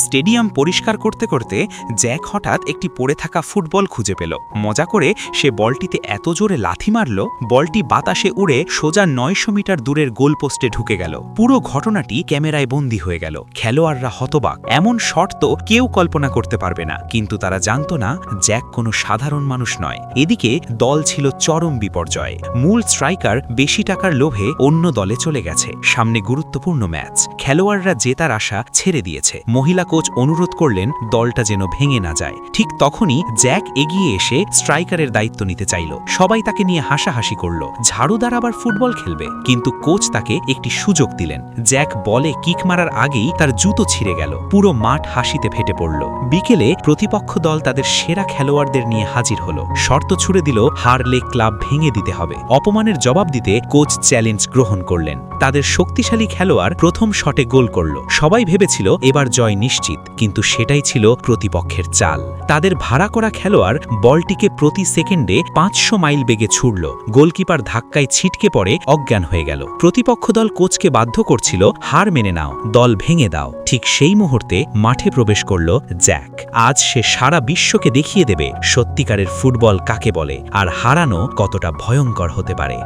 Stadium পরিষ্কার করতে করতে জ্যাক হঠাৎ একটি পড়ে থাকা ফুটবল খুঁজে পেল। মজা করে সে বলটিতে এত জোরে লাথি মারল, বলটি বাতাসে উড়ে সোজা ৯০০ মিটার দূরের গোলপোস্টে ঢুকে গেল। পুরো ঘটনাটি ক্যামেরায় বন্দী হয়ে গেল। খেলোয়াড়রা হতবাক। এমন শট তো কেউ কল্পনা করতে পারবে না, কিন্তু তারা জানত না জ্যাক কোনো সাধারণ মানুষ নয়। এদিকে দল ছিল চরম বিপর্যয়। মূল স্ট্রাইকার বেশি টাকার লোভে অন্য দলে চলে গেছে। সামনে গুরুত্বপূর্ণ ম্যাচ। খেলোয়াড়রা জেতার আশা ছেড়ে দিয়েছে। মহিলা কোচ অনুরোধ করলেন দলটা যেন ভেঙে না যায়। ঠিক তখনই জ্যাক এগিয়ে এসে স্ট্রাইকারের দায়িত্ব নিতে চাইল। সবাই তাকে নিয়ে হাসাহাসি করল। ঝাড়ুদার আবার ফুটবল খেলবে? কিন্তু কোচ তাকে একটি সুযোগ দিলেন। জ্যাক বলে কিক মারার আগেই তার জুতো ছিঁড়ে গেল। পুরো মাঠ হাসিতে ফেটে পড়ল। বিকেলে প্রতিপক্ষ দল তাদের সেরা খেলোয়াড়দের নিয়ে হাজির হলো। শর্ত ছুড়ে দিল হারলে ক্লাব ভেঙে দিতে হবে। অপমানের জবাব দিতে কোচ চ্যালেঞ্জ গ্রহণ করলেন। তাদের শক্তিশালী খেলোয়াড় প্রথম শটে গোল করল। সবাই ভেবেছিল এবার জয় নিশ্চিত, কিন্তু সেটাই ছিল প্রতিপক্ষের চাল। তাদের ভাড়া করা খেলোয়াড় বলটিকে প্রতি সেকেন্ডে ৫০০ মাইল বেগে ছুড়ল। গোলকিপার ধাক্কায় ছিটকে পড়ে অজ্ঞান হয়ে গেল। প্রতিপক্ষ দল কোচকে বাধ্য করছিল হার মেনে নাও, দল ভেঙে দাও। ঠিক সেই মুহূর্তে মাঠে প্রবেশ করল জ্যাক। আজ সে সারা বিশ্বকে দেখিয়ে দেবে সত্যিকারের ফুটবল কাকে বলে আর হারানো কতটা ভয়ঙ্কর হতে পারে।